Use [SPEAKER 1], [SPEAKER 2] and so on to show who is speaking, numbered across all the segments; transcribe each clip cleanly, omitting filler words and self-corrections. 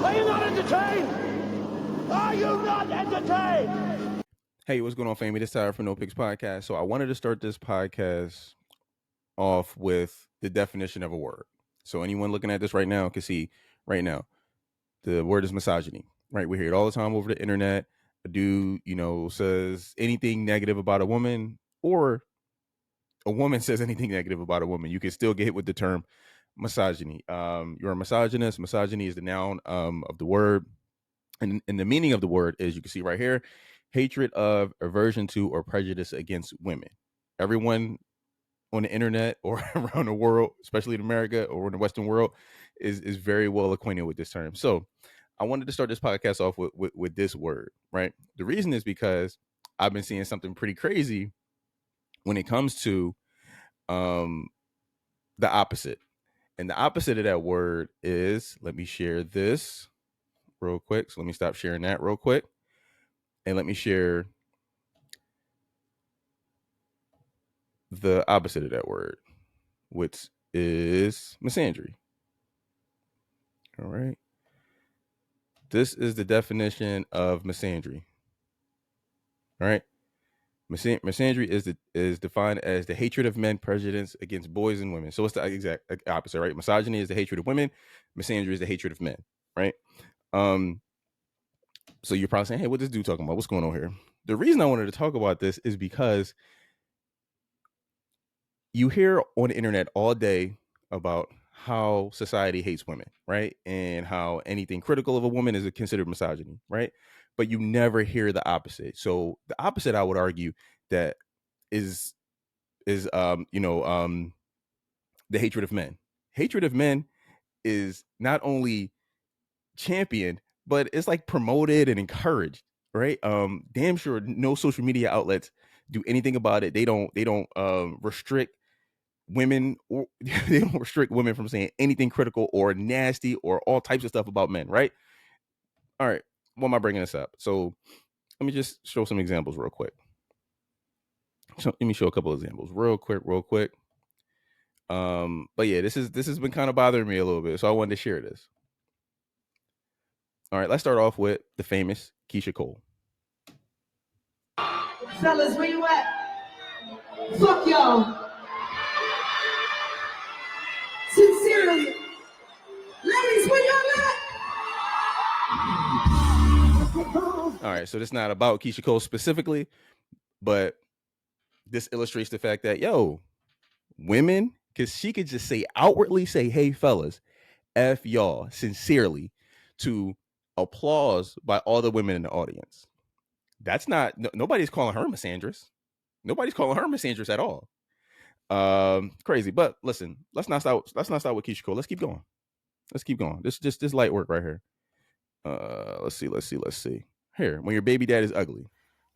[SPEAKER 1] Are you not entertained? Are you not entertained?
[SPEAKER 2] Hey, what's going on, family? This is Tyler from No Picks Podcast. So I wanted to start this podcast off with the definition of a word. So anyone looking at this right now can see right now the word is misogyny. Right, we hear it all the time over the internet. A dude, says anything negative about a woman, or a woman says anything negative about a woman, you can still get hit with the term misogyny. You're a misogynist. Misogyny is the noun of the word. And the meaning of the word is, you can see right here, hatred of, aversion to, or prejudice against women. Everyone on the internet or around the world, especially in America or in the Western world, is very well acquainted with this term. So I wanted to start this podcast off with this word, right? The reason is because I've been seeing something pretty crazy when it comes to the opposite. And the opposite of that word is, let me share this real quick. So let me stop sharing that real quick. And let me share the opposite of that word, which is misandry. All right. This is the definition of misandry. All right. Misandry is defined as the hatred of men, prejudice against boys and women. So it's the exact opposite, right? Misogyny is the hatred of women. Misandry is the hatred of men, right? So you're probably saying, hey, what this dude talking about? What's going on here? The reason I wanted to talk about this is because you hear on the internet all day about how society hates women, right? And how anything critical of a woman is considered misogyny, right? But you never hear the opposite. So the opposite, I would argue, that is the hatred of men. Hatred of men is not only championed, but it's like promoted and encouraged, right? Damn sure no social media outlets do anything about it. They don't restrict women, or they don't restrict women from saying anything critical or nasty or all types of stuff about men, right? All right, why am I bringing this up? So let me just show some examples real quick. So let me show a couple of examples real quick. But yeah, this has been kind of bothering me a little bit, so I wanted to share this. All right, let's start off with the famous Keisha Cole.
[SPEAKER 3] Fellas, where you at? Fuck y'all. Sincerely. Ladies, where y'all at?
[SPEAKER 2] All right, so this is not about Keisha Cole specifically, but this illustrates the fact that, women, because she could just outwardly say, hey, fellas, F y'all, sincerely, to applause by all the women in the audience. That's not, nobody's calling her misandrous. Nobody's calling her misandrous at all. Crazy. But listen, let's not start with Keisha Cole. Let's keep going. This light work right here. Let's see. Here, when your baby dad is ugly.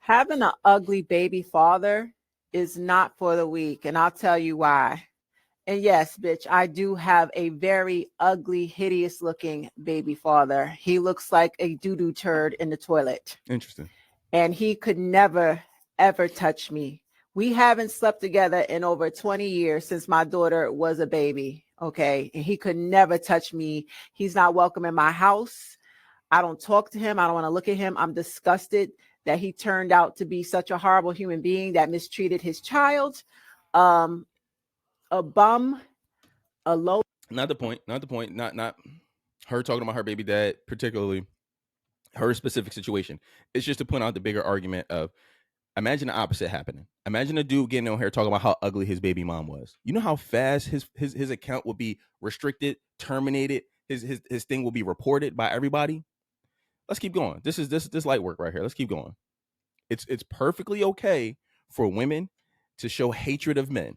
[SPEAKER 4] Having an ugly baby father is not for the weak, and I'll tell you why. And yes, bitch, I do have a very ugly, hideous looking baby father. He looks like a doo-doo turd in the toilet.
[SPEAKER 2] Interesting.
[SPEAKER 4] And he could never, ever touch me. We haven't slept together in over 20 years since my daughter was a baby. Okay. And he could never touch me. He's not welcome in my house. I don't talk to him. I don't want to look at him. I'm disgusted that he turned out to be such a horrible human being that mistreated his child. A bum, a low.
[SPEAKER 2] Not the point. Not her talking about her baby dad, particularly her specific situation. It's just to point out the bigger argument of, imagine the opposite happening. Imagine a dude getting on here talking about how ugly his baby mom was. You know how fast his account would be restricted, terminated. His thing will be reported by everybody. Let's keep going. This is light work right here. Let's keep going. It's perfectly okay for women to show hatred of men,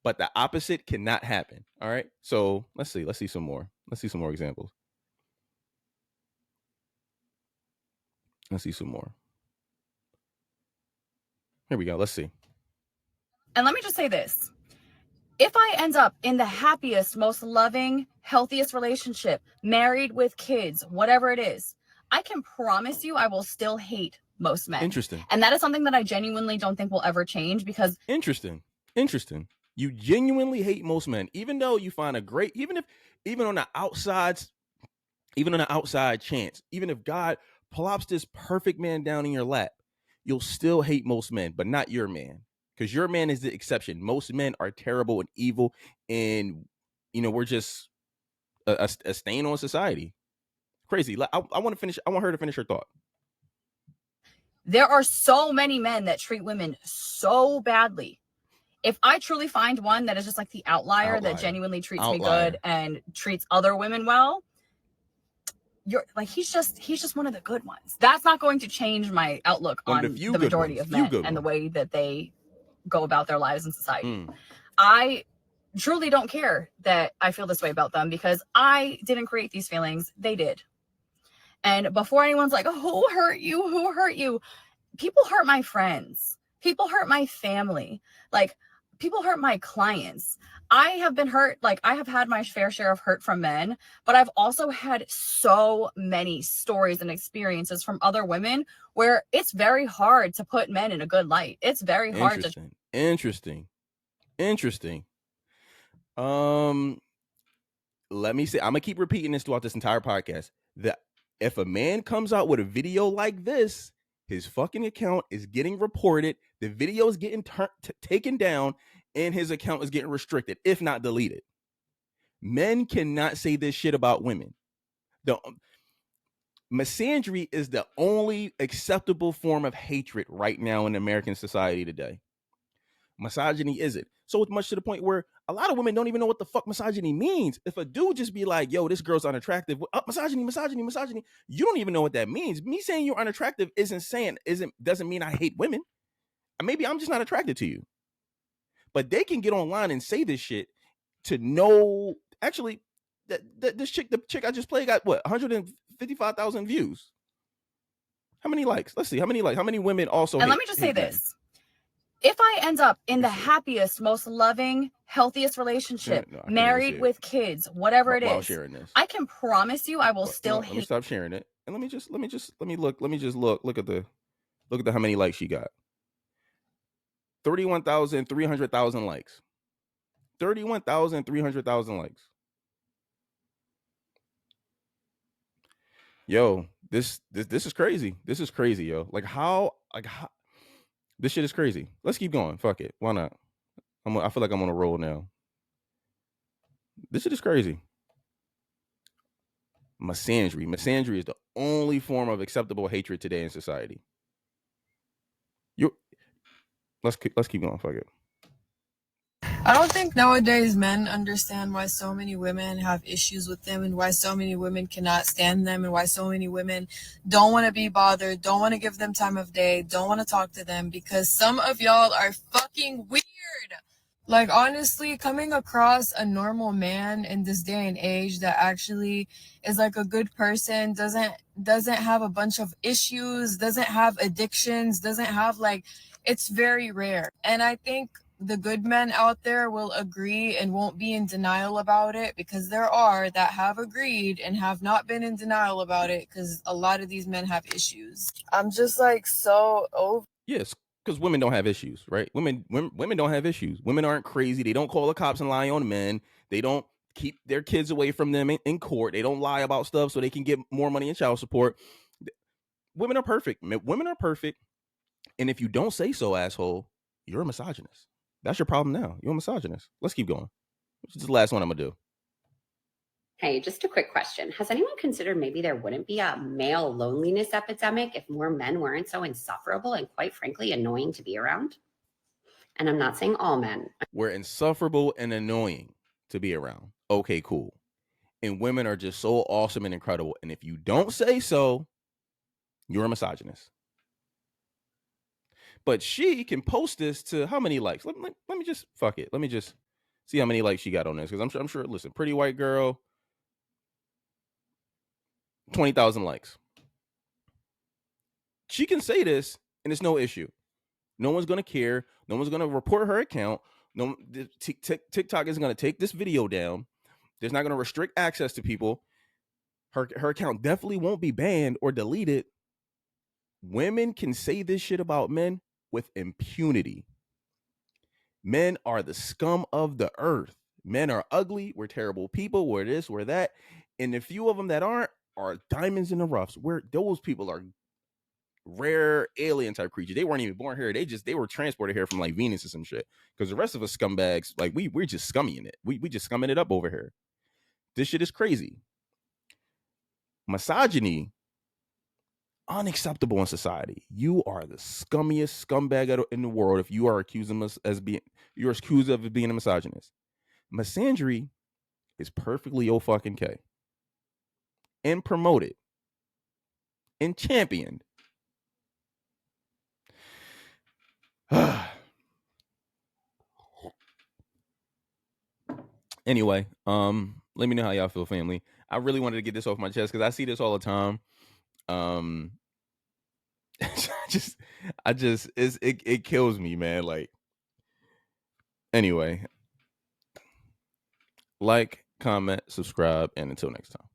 [SPEAKER 2] but the opposite cannot happen. All right. So let's see some more. Let's see some more examples. Let's see some more. Here we go. Let's see.
[SPEAKER 5] And let me just say this. If I end up in the happiest, most loving, healthiest relationship, married with kids, whatever it is, I can promise you I will still hate most men.
[SPEAKER 2] Interesting.
[SPEAKER 5] And that is something that I genuinely don't think will ever change because...
[SPEAKER 2] Interesting. You genuinely hate most men, even though you find even on the outsides, even on an outside chance, even if God plops this perfect man down in your lap, you'll still hate most men, but not your man, because your man is the exception. Most men are terrible and evil, and we're just a stain on society. Crazy. I want to finish. I want her to finish her thought.
[SPEAKER 5] There are so many men that treat women so badly. If I truly find one that is just like the outlier. That genuinely treats me good and treats other women well, you're like, he's just one of the good ones. That's not going to change my outlook on the majority of men and the way that they go about their lives in society. I truly don't care that I feel this way about them, because I didn't create these feelings. They did. And before anyone's like, oh, who hurt you? Who hurt you? People hurt my friends. People hurt my family. Like, people hurt my clients. I have been hurt. Like, I have had my fair share of hurt from men, but I've also had so many stories and experiences from other women where it's very hard to put men in a good light. It's very hard to.
[SPEAKER 2] Interesting. Let me say, I'm gonna keep repeating this throughout this entire podcast, that if a man comes out with a video like this, his fucking account is getting reported, the video is getting taken down, and his account is getting restricted, if not deleted. Men cannot say this shit about women. Misandry is the only acceptable form of hatred right now in American society today. Misogyny isn't. So it's much to the point where a lot of women don't even know what the fuck misogyny means. If a dude just be like, yo, this girl's unattractive, misogyny, you don't even know what that means. Me saying you're unattractive doesn't mean I hate women. Maybe I'm just not attracted to you. But they can get online and say this shit to know, actually, the chick I just played got what, 155,000 views. How many likes? Let's see, how many likes? How many women also?
[SPEAKER 5] And let me just say this. If I end up in the happiest, most loving, healthiest relationship, married with kids, whatever it is,
[SPEAKER 2] sharing this,
[SPEAKER 5] I can promise you I will still hate.
[SPEAKER 2] Let me stop sharing it. And let me look at how many likes she got. 300,000 likes. 300,000 likes. Yo, this is crazy. This is crazy, yo. How this shit is crazy. Let's keep going. Fuck it. Why not? I feel like I'm on a roll now. This shit is crazy. Misandry is the only form of acceptable hatred today in society. Let's keep going. Fuck it.
[SPEAKER 6] I don't think nowadays men understand why so many women have issues with them, and why so many women cannot stand them, and why so many women don't want to be bothered, don't want to give them time of day, don't want to talk to them, because some of y'all are fucking weird. Like, honestly, coming across a normal man in this day and age that actually is like a good person, doesn't have a bunch of issues, doesn't have addictions, doesn't have, like, it's very rare. And I think the good men out there will agree and won't be in denial about it, because there are that have agreed and have not been in denial about it, because a lot of these men have issues. I'm just like so over.
[SPEAKER 2] Yes, because women don't have issues, right? Women don't have issues. Women aren't crazy. They don't call the cops and lie on men. They don't keep their kids away from them in court. They don't lie about stuff so they can get more money in child support. Women are perfect. Women are perfect. And if you don't say so, asshole, you're a misogynist. That's your problem now. You're a misogynist. Let's keep going. This is the last one I'm going to do.
[SPEAKER 7] Hey, just a quick question. Has anyone considered maybe there wouldn't be a male loneliness epidemic if more men weren't so insufferable and, quite frankly, annoying to be around? And I'm not saying all men.
[SPEAKER 2] We're insufferable and annoying to be around. Okay, cool. And women are just so awesome and incredible. And if you don't say so, you're a misogynist. But she can post this to how many likes? Let me just fuck it. Let me just see how many likes she got on this, because I'm sure. Listen, pretty white girl, 20,000 likes. She can say this, and it's no issue. No one's gonna care. No one's gonna report her account. No, TikTok isn't gonna take this video down. There's not gonna restrict access to people. Her account definitely won't be banned or deleted. Women can say this shit about men with impunity. Men are the scum of the earth. Men are ugly. We're terrible people. We're this, we're that. And the few of them that aren't are diamonds in the roughs, where those people are rare alien type creatures. They weren't even born here. They were transported here from like Venus or some shit. Because the rest of us scumbags, like we're just scumming it. We just scumming it up over here. This shit is crazy. Misogyny, unacceptable in society. You are the scummiest scumbag in the world if you are accusing us of being a misogynist. Misandry is perfectly fucking K. And promoted. And championed. Anyway, let me know how y'all feel, family. I really wanted to get this off my chest because I see this all the time. It kills me, man. Like, anyway, like, comment, subscribe, and until next time.